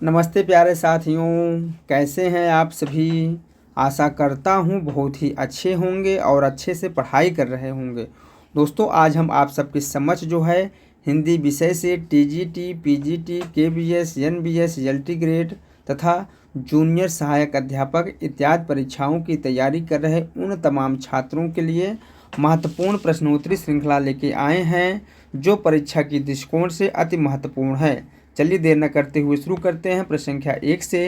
नमस्ते प्यारे साथियों, कैसे हैं आप सभी। आशा करता हूँ बहुत ही अच्छे होंगे और अच्छे से पढ़ाई कर रहे होंगे। दोस्तों, आज हम आप सबके समक्ष जो है हिंदी विषय से TGT, PGT, KBS, NBS, LT grade तथा जूनियर सहायक अध्यापक इत्यादि परीक्षाओं की तैयारी कर रहे उन तमाम छात्रों के लिए महत्वपूर्ण प्रश्नोत्तरी श्रृंखला लेके आए हैं, जो परीक्षा की दृष्टिकोण से अति महत्वपूर्ण है। चलिए देर न करते हुए शुरू करते हैं प्रश्न संख्या 1 से।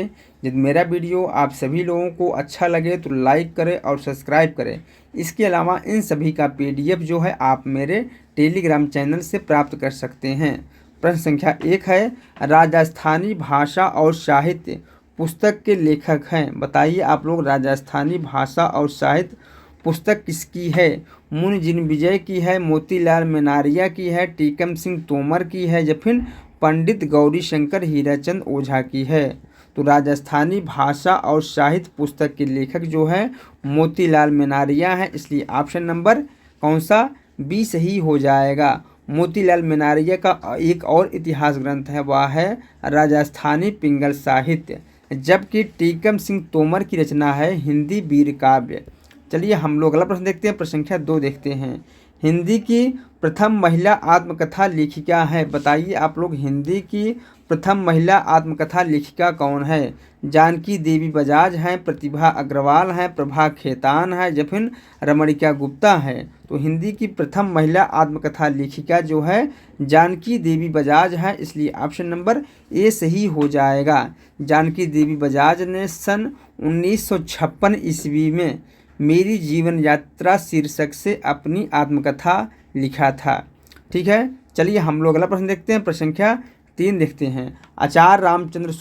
यदि मेरा वीडियो आप सभी लोगों को अच्छा लगे तो लाइक करें और सब्सक्राइब करें। इसके अलावा इन सभी का पीडीएफ जो है आप मेरे टेलीग्राम चैनल से प्राप्त कर सकते हैं। प्रश्न संख्या 1 है, राजस्थानी भाषा और साहित्य पुस्तक के लेखक हैं। बताइए आप लोग, राजस्थानी भाषा और साहित्य पुस्तक किसकी है। मुनि जिनविजय की है, मोतीलाल मेनारिया की है, टीकम सिंह तोमर की है या फिर पंडित गौरीशंकर हीराचंद ओझा की है। तो राजस्थानी भाषा और साहित्य पुस्तक के लेखक जो है मोतीलाल मेनारिया है, इसलिए ऑप्शन नंबर कौन सा बी सही हो जाएगा। मोतीलाल मेनारिया का एक और इतिहास ग्रंथ है, वह है राजस्थानी पिंगल साहित्य, जबकि टीकम सिंह तोमर की रचना है हिंदी वीर काव्य। चलिए हम लोग अगला प्रश्न देखते हैं। प्रश्न संख्या 2 देखते हैं, हिंदी की प्रथम महिला आत्मकथा लेखिका है। बताइए आप लोग, हिंदी की प्रथम महिला आत्मकथा लेखिका कौन है। जानकी देवी बजाज हैं, प्रतिभा अग्रवाल हैं, प्रभा खेतान है या फिर रमणिका गुप्ता है। तो हिंदी की प्रथम महिला आत्मकथा लेखिका जो है जानकी देवी बजाज है, इसलिए ऑप्शन नंबर ए सही हो जाएगा। जानकी देवी बजाज ने सन 1956 ईस्वी में मेरी जीवन यात्रा शीर्षक से अपनी आत्मकथा लिखा था। ठीक है, चलिए हम लोग अगला प्रश्न देखते हैं। प्रश्न संख्या 3 देखते हैं, आचार्य रामचंद्र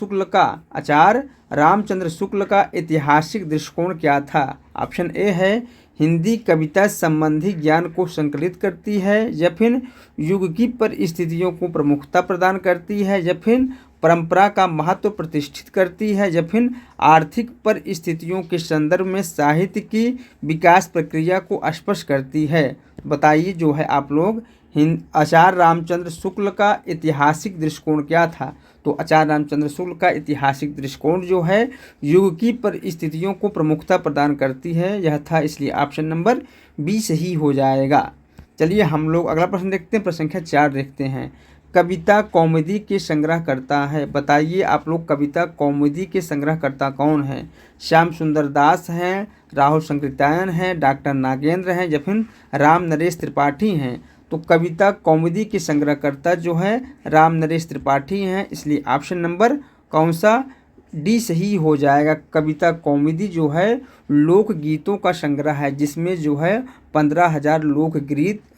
शुक्ल का ऐतिहासिक दृष्टिकोण क्या था। ऑप्शन ए है, हिंदी कविता संबंधी ज्ञान को संकलित करती है या फिर युग की परिस्थितियों को प्रमुखता प्रदान करती है या फिर परंपरा का महत्व प्रतिष्ठित करती है या फिर आर्थिक परिस्थितियों के संदर्भ में साहित्य की विकास प्रक्रिया को स्पष्ट करती है। बताइए जो है आप लोग, आचार्य रामचंद्र शुक्ल का ऐतिहासिक दृष्टिकोण क्या था। तो आचार्य रामचंद्र शुक्ल का ऐतिहासिक दृष्टिकोण जो है युग की परिस्थितियों को प्रमुखता प्रदान करती है, यह था, इसलिए ऑप्शन नंबर बी सही हो जाएगा। चलिए हम लोग अगला प्रश्न देखते हैं। प्रश्न संख्या 4 देखते हैं, कविता कौमुदी के संग्रहकर्ता है। बताइए आप लोग, कविता कौमुदी के संग्रहकर्ता कौन है। श्याम सुंदर दास हैं, राहुल संकृत्यायन हैं, डॉक्टर नागेंद्र हैं या फिर राम नरेश त्रिपाठी हैं। तो कविता कौमुदी के संग्रहकर्ता जो है राम नरेश त्रिपाठी हैं, इसलिए ऑप्शन नंबर कौन सा डी सही हो जाएगा। कविता कौमुदी जो है लोकगीतों का संग्रह है, जिसमें जो है 15,000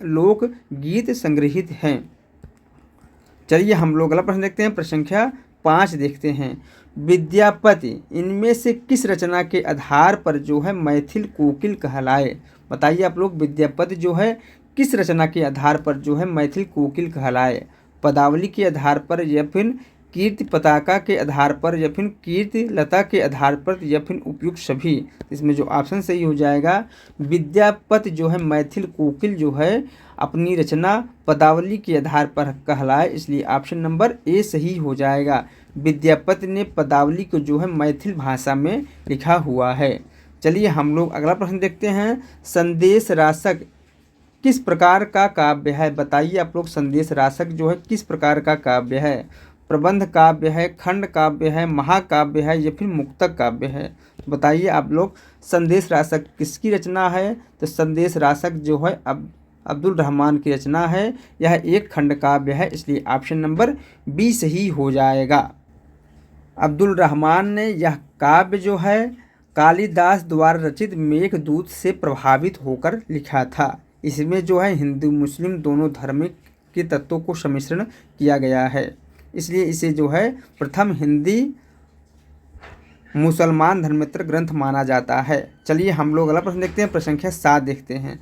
लोकगीत संग्रहित हैं। चलिए हम लोग अगला प्रश्न देखते हैं। प्रश्न संख्या 5 देखते हैं, विद्यापति इनमें से किस रचना के आधार पर जो है मैथिल कोकिल कहलाए। बताइए आप लोग, विद्यापति जो है किस रचना के आधार पर जो है मैथिल कोकिल कहलाए। पदावली के आधार पर या फिर कीर्ति पताका के आधार पर या फिर कीर्ति लता के आधार पर या फिर उपयुक्त सभी। इसमें जो ऑप्शन सही हो जाएगा, विद्यापति जो है मैथिल कोकिल जो है अपनी रचना पदावली के आधार पर कहलाए, इसलिए ऑप्शन नंबर ए सही हो जाएगा। विद्यापति ने पदावली को जो है मैथिल भाषा में लिखा हुआ है। चलिए हम लोग अगला प्रश्न देखते हैं, संदेश रासक किस प्रकार का काव्य है। बताइए आप लोग, संदेश रासक जो है किस प्रकार का काव्य है। प्रबंध काव्य है, खंड काव्य है, महाकाव्य है या फिर मुक्तक काव्य है। तो बताइए आप लोग, संदेश रासक किसकी रचना है। तो संदेश रासक जो है अब्दुल रहमान की रचना है, यह एक खंड काव्य है, इसलिए ऑप्शन नंबर बी सही हो जाएगा। अब्दुल रहमान ने यह काव्य जो है कालिदास द्वारा रचित मेघदूत से प्रभावित होकर लिखा था। इसमें जो है हिंदू मुस्लिम दोनों धर्म के तत्वों को सम्मिश्रण किया गया है, इसलिए इसे जो है प्रथम हिंदी मुसलमान धर्मेतर ग्रंथ माना जाता है। चलिए हम लोग अगला प्रश्न देखते हैं। प्रश्न संख्या 7 देखते हैं,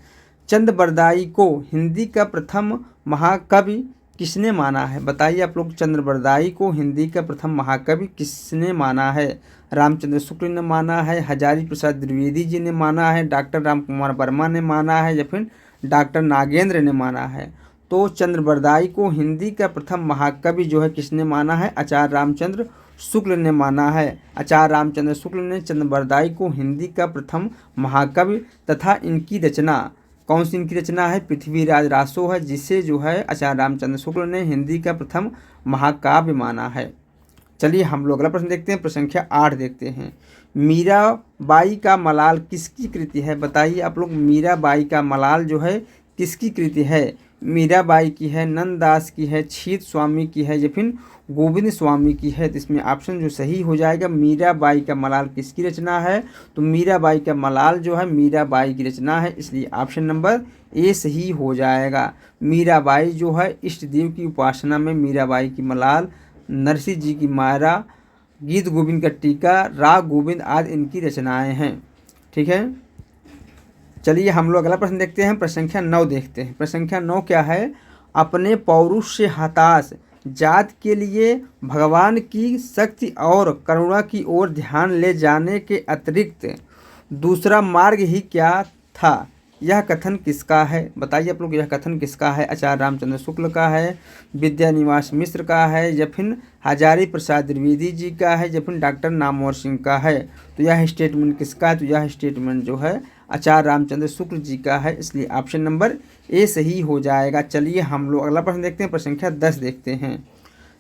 चंद बरदाई को हिंदी का प्रथम महाकवि किसने माना है। बताइए आप लोग, चंद्र बरदाई को हिंदी का प्रथम महाकवि किसने माना है। रामचंद्र शुक्ल ने माना है, हजारी प्रसाद द्विवेदी जी ने माना है, डॉक्टर राम कुमार वर्मा ने माना है या फिर डॉक्टर नागेंद्र ने माना है। तो चंद्रबरदाई को हिंदी का प्रथम महाकवि जो है किसने माना है? आचार्य रामचंद्र शुक्ल ने माना है। आचार्य रामचंद्र शुक्ल ने चंद्रबरदाई को हिंदी का प्रथम महाकवि तथा इनकी रचना, कौन सी इनकी रचना है? पृथ्वीराज रासो है, जिसे जो है आचार्य रामचंद्र शुक्ल ने हिंदी का प्रथम महाकाव्य माना है। चलिए हम लोग अगला प्रश्न देखते हैं, प्रश्न संख्या 8 देखते हैं। मीराबाई का मलाल किसकी कृति है? बताइए आप लोग, मीराबाई का मलाल जो है किसकी कृति है? मीराबाई की है, नंददास की है, छीत स्वामी की है या फिर गोविंद स्वामी की है? तो इसमें ऑप्शन जो सही हो जाएगा, मीराबाई का मलाल किसकी रचना है? तो मीराबाई का मलाल जो है मीराबाई की रचना है, इसलिए ऑप्शन नंबर ए सही हो जाएगा। मीराबाई जो है इष्ट देव की उपासना में मीराबाई की मलाल, नरसिंह जी की मायरा, गीत गोविंद का टीका, राग गोविंद आदि इनकी रचनाएं हैं। ठीक है, चलिए हम लोग अगला प्रश्न देखते हैं, प्रश्न संख्या 9 देखते हैं। प्रश्न संख्या 9 क्या है? अपने पौरुष से हताश जात के लिए भगवान की शक्ति और करुणा की ओर ध्यान ले जाने के अतिरिक्त दूसरा मार्ग ही क्या था? यह कथन किसका है? बताइए आप लोग, यह कथन किसका है? आचार्य रामचंद्र शुक्ल का है, विद्यानिवास मिश्र का है या फिर हजारी प्रसाद द्विवेदी जी का है या फिर डॉक्टर नामवर सिंह का है? तो यह स्टेटमेंट किसका है? तो यह स्टेटमेंट जो है आचार्य रामचंद्र शुक्ल जी का है, इसलिए ऑप्शन नंबर ए सही हो जाएगा। चलिए हम लोग अगला प्रश्न देखते हैं, प्रश्न संख्या 10 देखते हैं।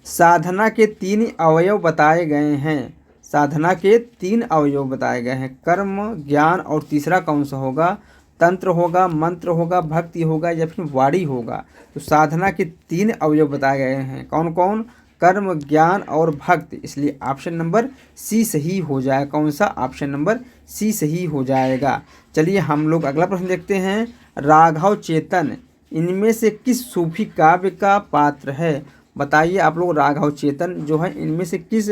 साधना के 3 अवयव बताए गए हैं। साधना के 3 अवयव बताए गए हैं, कर्म, ज्ञान और तीसरा कौन सा होगा? तंत्र होगा, मंत्र होगा, भक्ति होगा या फिर वाणी होगा? तो साधना के 3 अवयव बताए गए हैं, कौन कौन? कर्म, ज्ञान और भक्ति, इसलिए ऑप्शन नंबर सी सही हो जाएगा। कौन सा? ऑप्शन नंबर सी सही हो जाएगा। चलिए हम लोग अगला प्रश्न देखते हैं। राघव चेतन इनमें से किस सूफी काव्य का पात्र है? बताइए आप लोग, राघव चेतन जो है इनमें से किस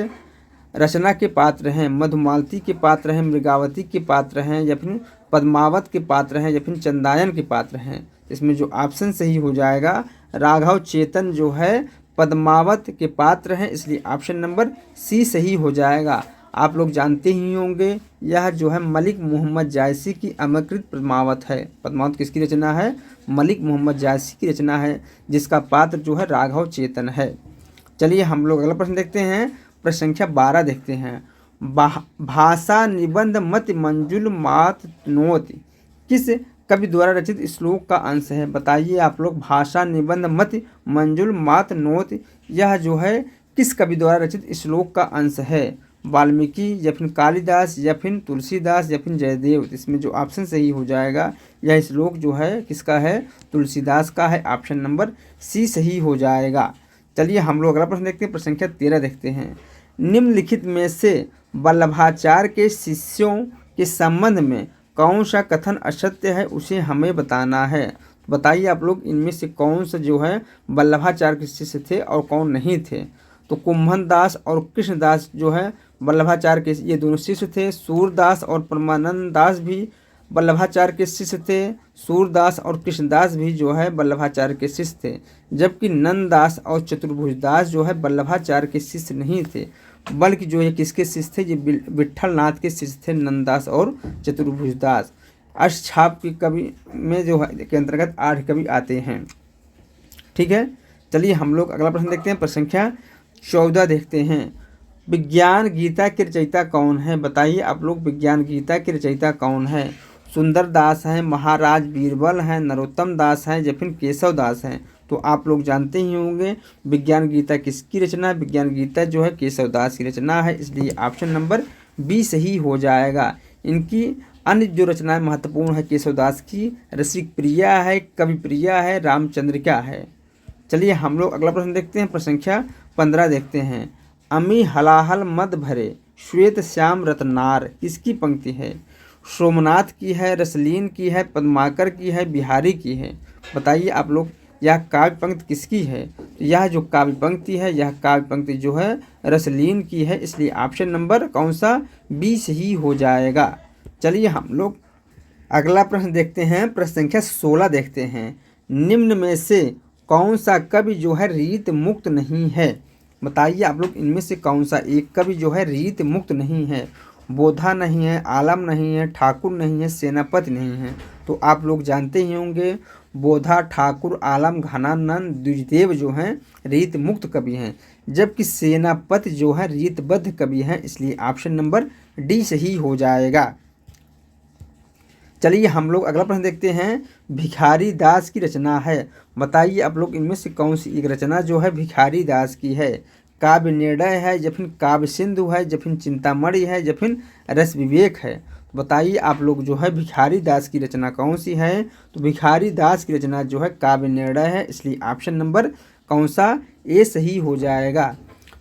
रचना के पात्र हैं? मधुमालती के पात्र हैं, मृगावती के पात्र हैं या फिर पद्मावत के पात्र हैं या फिर चंदायन के पात्र हैं? इसमें जो ऑप्शन सही हो जाएगा, राघव चेतन जो है पद्मावत के पात्र हैं, इसलिए ऑप्शन नंबर सी सही हो जाएगा। आप लोग जानते ही होंगे, यह जो है मलिक मोहम्मद जायसी की अमृत पद्मावत है। पद्मावत किसकी रचना है? मलिक मोहम्मद जायसी की रचना है, जिसका पात्र जो है राघव चेतन है। चलिए हम लोग अगला प्रश्न देखते हैं, प्रश्न संख्या 12 देखते हैं। भाषा निबंध मत मंजुल मात नोत किस कवि द्वारा रचित श्लोक का अंश है? बताइए आप लोग, भाषा निबंध मत मंजुल मात नोत यह जो है किस कवि द्वारा रचित श्लोक का अंश है? वाल्मीकि या फिर कालिदास या फिर तुलसीदास या फिर जयदेव? इसमें जो ऑप्शन सही हो जाएगा, यह श्लोक जो है किसका है? तुलसीदास का है, ऑप्शन नंबर सी सही हो जाएगा। चलिए हम लोग अगला प्रश्न देखते हैं, प्रश्न संख्या 13 देखते हैं। निम्नलिखित में से वल्लभाचार्य के शिष्यों के संबंध में कौन सा कथन असत्य है, उसे हमें बताना है। बताइए आप लोग, इनमें से कौन सा जो है वल्लभाचार्य के शिष्य थे और कौन नहीं थे? तो कुंभन दास और कृष्णदास जो है वल्लभाचार्य के ये दोनों शिष्य थे। सूरदास और परमानंद दास भी वल्लभाचार्य के शिष्य थे। सूरदास और कृष्णदास भी जो है वल्लभाचार्य के शिष्य थे, जबकि नंददास और चतुर्भुज दास जो है वल्लभाचार्य के शिष्य नहीं थे, बल्कि जो है किसके शिष्य थे? ये विट्ठल नाथ के शिष्य थे, नंददास और चतुर्भुज दास। अष्टछाप के कवि में जो है के अंतर्गत 8 कवि आते हैं। ठीक है, चलिए हम लोग अगला प्रश्न देखते हैं, प्रश्न संख्या 14 देखते हैं। विज्ञान गीता के रचयिता कौन है? बताइए आप लोग, विज्ञान गीता के रचयिता कौन है? सुंदर दास हैं, महाराज बीरबल हैं, नरोत्तम दास हैं या फिर केशव दास हैं? तो आप लोग जानते ही होंगे विज्ञान गीता किसकी रचना है? विज्ञान गीता जो है केशव दास की रचना है, इसलिए ऑप्शन नंबर बी सही हो जाएगा। इनकी अन्य जो रचनाएं महत्वपूर्ण है केशव दास की, रसिक प्रिया है, कवि प्रिया है, रामचंद्रिका है। चलिए हम लोग अगला प्रश्न देखते हैं, प्रश्न संख्या 15 देखते हैं। अमी हलाहल मद भरे श्वेत श्याम रत्नार किसकी पंक्ति है? सोमनाथ की है, रसलीन की है, पद्माकर की है, बिहारी की है? बताइए आप लोग, यह काव्य पंक्ति किसकी है? तो यह जो काव्य पंक्ति है, यह काव्य पंक्ति जो है रसलीन की है, इसलिए ऑप्शन नंबर कौन सा? बी सही हो जाएगा। चलिए हम लोग अगला प्रश्न देखते हैं, प्रश्न संख्या 16 देखते हैं। निम्न में से कौन सा कवि जो है रीत मुक्त नहीं है? बताइए आप लोग, इनमें से कौन सा एक कवि जो है रीत मुक्त नहीं है? बोधा नहीं है, आलम नहीं है, ठाकुर नहीं है, सेनापति नहीं है? तो आप लोग जानते ही होंगे बोधा, ठाकुर, आलम, घनानंद, द्विजदेव जो हैं रीत मुक्त कवि हैं, जबकि सेनापति जो है रीतबद्ध कवि हैं, इसलिए ऑप्शन नंबर डी सही हो जाएगा। चलिए हम लोग अगला प्रश्न देखते हैं। भिखारी दास की रचना है, बताइए आप लोग इनमें से कौन सी एक रचना जो है भिखारी दास की है। काव्य निर्णय है, या फिर काव्य सिंधु है, या फिर चिंतामणि है, या फिर रस विवेक है। तो बताइए आप लोग जो है भिखारी दास की रचना कौन सी है। तो भिखारी दास की रचना जो है काव्य निर्णय है, इसलिए ऑप्शन नंबर कौन सा ए सही हो जाएगा।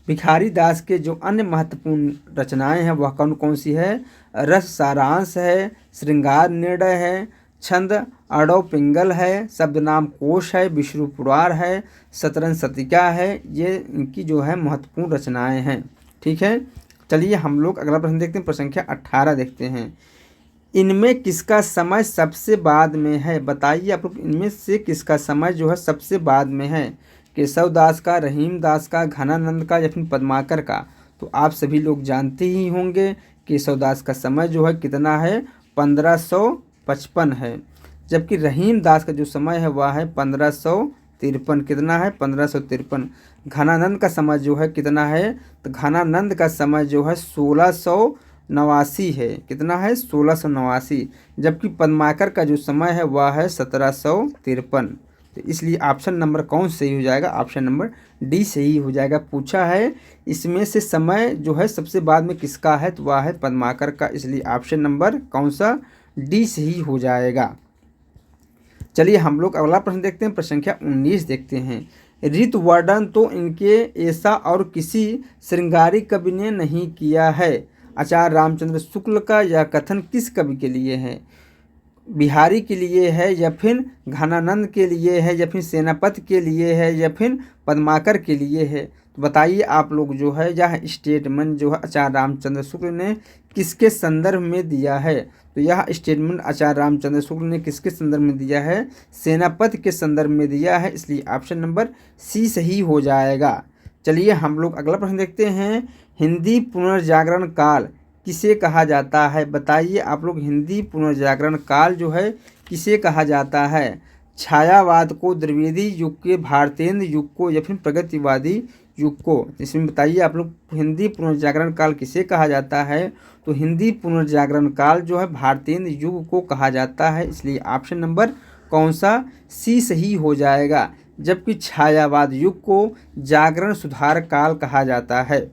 भिखारी दास के जो अन्य महत्वपूर्ण रचनाएं हैं वह कौन कौन सी है। रस सारांश है, श्रृंगार निर्णय है, छंद अड़व पिंगल है, शब्दनाम कोश है, विष्णु पुराण है, शतरंज शतिका है। ये इनकी जो है महत्वपूर्ण रचनाएं हैं। ठीक है, चलिए हम लोग अगला प्रश्न देखते हैं। प्रश्न संख्या 18 देखते हैं। इनमें किसका समय सबसे बाद में है, बताइए आप लोग इनमें से किसका समय जो है सबसे बाद में है। केशव दास का, रहीम दास का, घनानंद का, या फिर पद्माकर का। तो आप सभी लोग जानते ही होंगे केशव दास का समय जो है कितना है 1555 है, जबकि रहीम दास का जो समय है वह है 1553। कितना है 1553। घनानंद का समय जो है कितना है, तो घनानंद का समय जो है 1689 है। कितना है 1689, जबकि पद्माकर का जो समय है वह है 1753। तो इसलिए ऑप्शन नंबर कौन सही हो जाएगा, ऑप्शन नंबर डी सही हो जाएगा। पूछा है इसमें से समय जो है सबसे बाद में किसका है, तो वह है पद्माकर का, इसलिए ऑप्शन नंबर कौन सा डी सही हो जाएगा। चलिए हम लोग अगला प्रश्न देखते हैं। प्रश्न संख्या 19 देखते हैं। ऋतु वर्णन तो इनके ऐसा और किसी श्रृंगारी कवि ने नहीं किया है। आचार्य रामचंद्र शुक्ल का यह कथन किस कवि के लिए है। बिहारी के लिए है, या फिर घनानंद के लिए है, या फिर सेनापति के लिए है, या फिर पद्माकर के लिए है। तो बताइए आप लोग जो है यह स्टेटमेंट जो है आचार्य रामचंद्र शुक्ल ने किसके संदर्भ में दिया है। तो यह स्टेटमेंट आचार्य रामचंद्र शुक्ल ने किसके संदर्भ में दिया है, सेनापति के संदर्भ में दिया है, इसलिए ऑप्शन नंबर सी सही हो जाएगा। चलिए हम लोग अगला प्रश्न देखते हैं। हिंदी पुनर्जागरण काल किसे कहा जाता है, बताइए आप लोग हिंदी पुनर्जागरण काल जो है किसे कहा जाता है। छायावाद को, द्विवेदी युग के, भारतेंद्र युग को, या फिर प्रगतिवादी युग को। इसमें बताइए आप लोग हिंदी पुनर्जागरण काल किसे कहा जाता है। तो हिंदी पुनर्जागरण काल जो है भारतेंद्र युग को कहा जाता है, इसलिए ऑप्शन नंबर कौन सा सी सही हो जाएगा। जबकि छायावाद युग को जागरण सुधार काल कहा जाता है।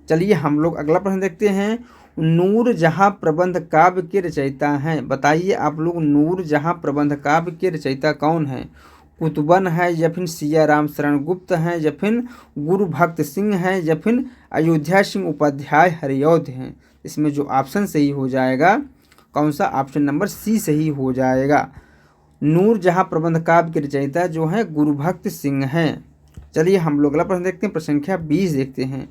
चलिए हम लोग अगला प्रश्न देखते हैं। नूरजहां प्रबंध काव्य के रचयिता हैं, बताइए आप लोग नूरजहां प्रबंध काव्य के रचयिता कौन हैं। कुतुबन है, या फिर सिया राम शरण गुप्त हैं, या फिर गुरु भक्त सिंह हैं, या फिर अयोध्या सिंह उपाध्याय हरिऔध हैं। इसमें जो ऑप्शन सही हो जाएगा कौन सा, ऑप्शन नंबर सी सही हो जाएगा। नूरजहां प्रबंध काव्य के रचयिता जो हैं गुरु भक्त सिंह हैं। चलिए हम लोग अगला प्रश्न देखते हैं। प्रश्न संख्या 20 देखते हैं।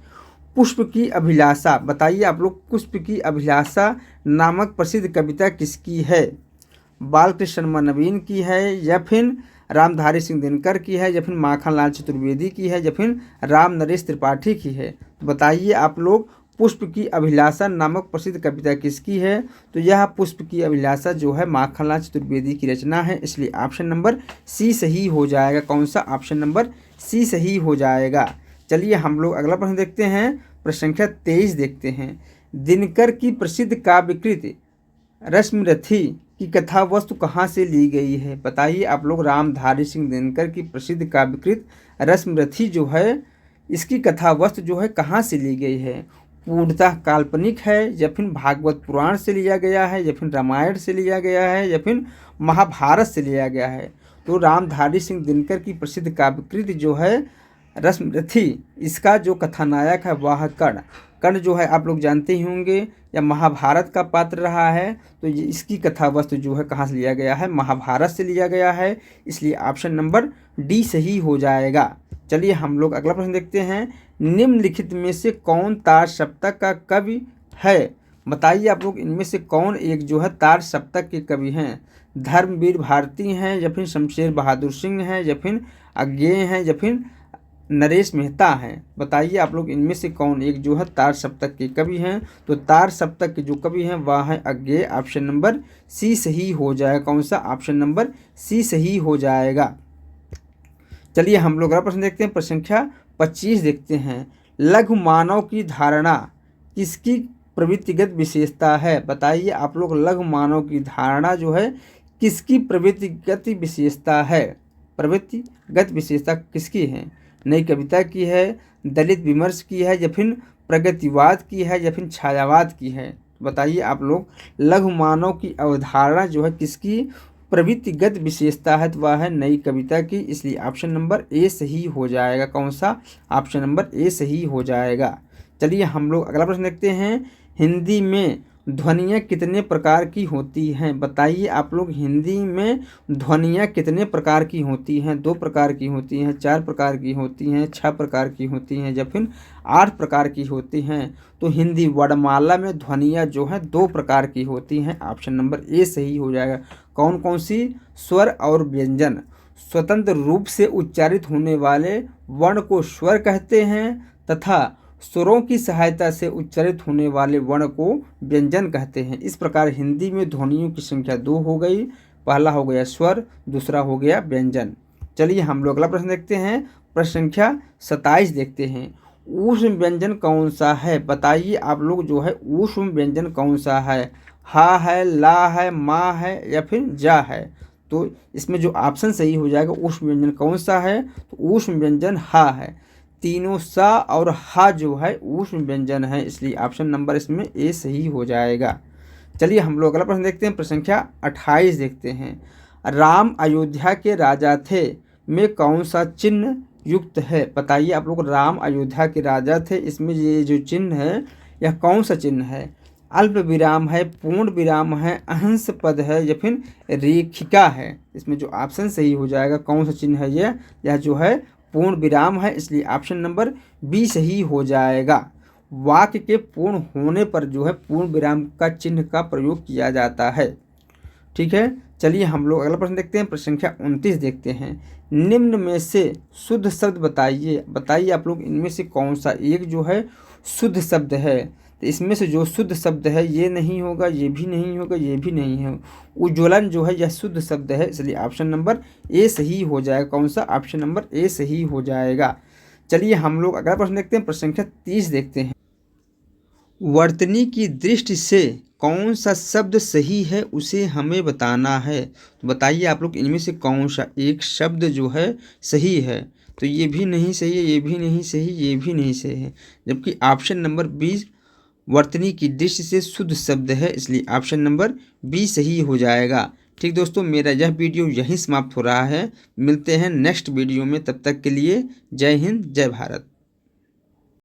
पुष्प की अभिलाषा, बताइए आप लोग पुष्प की अभिलाषा नामक प्रसिद्ध कविता किसकी है। बालकृष्ण नवीन की है, या फिर रामधारी सिंह दिनकर की है, या फिर माखनलाल चतुर्वेदी की है, या फिर राम नरेश त्रिपाठी की है। तो बताइए आप लोग पुष्प की अभिलाषा नामक प्रसिद्ध कविता किसकी है। तो यह पुष्प की अभिलाषा जो है माखनलाल चतुर्वेदी की रचना है, इसलिए ऑप्शन नंबर सी सही हो जाएगा। कौन सा, ऑप्शन नंबर सी सही हो जाएगा। चलिए हम लोग अगला प्रश्न देखते हैं। प्रश्न संख्या 23 देखते हैं। दिनकर की प्रसिद्ध काव्यकृत रश्मिरथी की कथा वस्तु कहाँ से ली गई है, बताइए आप लोग रामधारी सिंह दिनकर की प्रसिद्ध काव्यकृत रश्मिरथी जो है इसकी कथा वस्तु जो है कहाँ से ली गई है। पूर्णतः काल्पनिक है, या फिर भागवत पुराण से लिया गया है, या फिर रामायण से लिया गया है, या फिर महाभारत से लिया गया है। तो रामधारी सिंह दिनकर की प्रसिद्ध काव्यकृत जो है रश्मिरथी, इसका जो कथानायक है वह कर्ण। कर्ण जो है आप लोग जानते ही होंगे या महाभारत का पात्र रहा है। तो ये इसकी कथा वस्तु जो है कहाँ से लिया गया है, महाभारत से लिया गया है, इसलिए ऑप्शन नंबर डी सही हो जाएगा। चलिए हम लोग अगला प्रश्न देखते हैं। निम्नलिखित में से कौन तार सप्तक का कवि है, बताइए आप लोग इनमें से कौन एक जो है तार सप्तक के कवि हैं। धर्मवीर भारती हैं, या फिर शमशेर बहादुर सिंह हैं, या फिर अज्ञेय हैं, या फिर नरेश मेहता हैं। बताइए आप लोग इनमें से कौन एक जो है तार सप्तक के कवि हैं? तो तार सप्तक के जो कवि हैं वह है अज्ञेय। ऑप्शन नंबर सी सही हो जाएगा। कौन सा? ऑप्शन नंबर सी सही हो जाएगा। चलिए हम लोग अगला प्रश्न देखते हैं। प्रश्न संख्या 25 देखते हैं। लघु मानव की धारणा किसकी प्रवृत्तिगत विशेषता है? बताइए आप लोग लघु मानव की धारणा जो है किसकी प्रवृत्तिगत विशेषता है? प्रवृत्तिगत विशेषता किसकी है? नई कविता की है, दलित विमर्श की है, या फिर प्रगतिवाद की है, या फिर छायावाद की है? बताइए आप लोग लघु मानव की अवधारणा जो है किसकी प्रवृत्तिगत विशेषता है? तो वह है नई कविता की। इसलिए ऑप्शन नंबर ए सही हो जाएगा। कौन सा? ऑप्शन नंबर ए सही हो जाएगा। चलिए हम लोग अगला प्रश्न देखते हैं। हिंदी में ध्वनियाँ कितने प्रकार की होती हैं? बताइए आप लोग हिंदी में ध्वनियाँ कितने प्रकार की होती हैं? 2 प्रकार की होती हैं, 4 प्रकार की होती हैं, 6 प्रकार की होती हैं, या फिर 8 प्रकार की होती हैं? तो हिंदी वर्णमाला में ध्वनियाँ जो हैं 2 प्रकार की होती हैं। ऑप्शन नंबर ए सही हो जाएगा। कौन कौन सी? स्वर और व्यंजन। स्वतंत्र रूप से उच्चारित होने वाले वर्ण को स्वर कहते हैं तथा स्वरों की सहायता से उच्चारित होने वाले वर्ण को व्यंजन कहते हैं। इस प्रकार हिंदी में ध्वनियों की संख्या 2 हो गई। पहला हो गया स्वर, दूसरा हो गया व्यंजन। चलिए हम लोग अगला प्रश्न देखते हैं। प्रश्न संख्या 27 देखते हैं। ऊष्म व्यंजन कौन सा है? बताइए आप लोग जो है ऊष्म व्यंजन कौन सा है? हा है, ला है, माँ है, या फिर जा है? तो इसमें जो ऑप्शन सही हो जाएगा ऊष्म व्यंजन कौन सा है? तो ऊष्म व्यंजन हा है। तीनों सा और हा जो है ऊष्म व्यंजन है। इसलिए ऑप्शन नंबर इसमें ए सही हो जाएगा। चलिए हम लोग अगला प्रश्न देखते हैं। प्रश्न संख्या 28 देखते हैं। राम अयोध्या के राजा थे में कौन सा चिन्ह युक्त है? बताइए आप लोग राम अयोध्या के राजा थे, इसमें ये जो चिन्ह है यह कौन सा चिन्ह है? अल्प विराम है, पूर्ण विराम है, अंश पद है, या फिर रेखिका है? इसमें जो ऑप्शन सही हो जाएगा कौन सा चिन्ह है? यह जो है पूर्ण विराम है। इसलिए ऑप्शन नंबर बी सही हो जाएगा। वाक्य के पूर्ण होने पर जो है पूर्ण विराम का चिन्ह का प्रयोग किया जाता है। ठीक है, चलिए हम लोग अगला प्रश्न देखते हैं। प्रश्न संख्या 29 देखते हैं। निम्न में से शुद्ध शब्द बताइए। बताइए आप लोग इनमें से कौन सा एक जो है शुद्ध शब्द है? तो इसमें से जो शुद्ध शब्द है ये नहीं होगा, ये भी नहीं होगा, ये भी नहीं है। उज्ज्वलन जो है यह शुद्ध शब्द है। इसलिए ऑप्शन नंबर ए सही हो जाएगा। कौन सा? ऑप्शन नंबर ए सही हो जाएगा। चलिए हम लोग अगला प्रश्न देखते हैं। प्रश्न संख्या 30 देखते हैं। वर्तनी की दृष्टि से कौन सा शब्द सही है उसे हमें बताना है। तो बताइए आप लोग इनमें से कौन सा एक शब्द जो है सही है? तो ये भी नहीं सही है, ये भी नहीं सही, ये भी नहीं सही है। जबकि ऑप्शन नंबर 20 वर्तनी की दृष्टि से शुद्ध शब्द है। इसलिए ऑप्शन नंबर बी सही हो जाएगा। ठीक दोस्तों, मेरा यह वीडियो यहीं समाप्त हो रहा है। मिलते हैं नेक्स्ट वीडियो में, तब तक के लिए जय हिंद, जय भारत।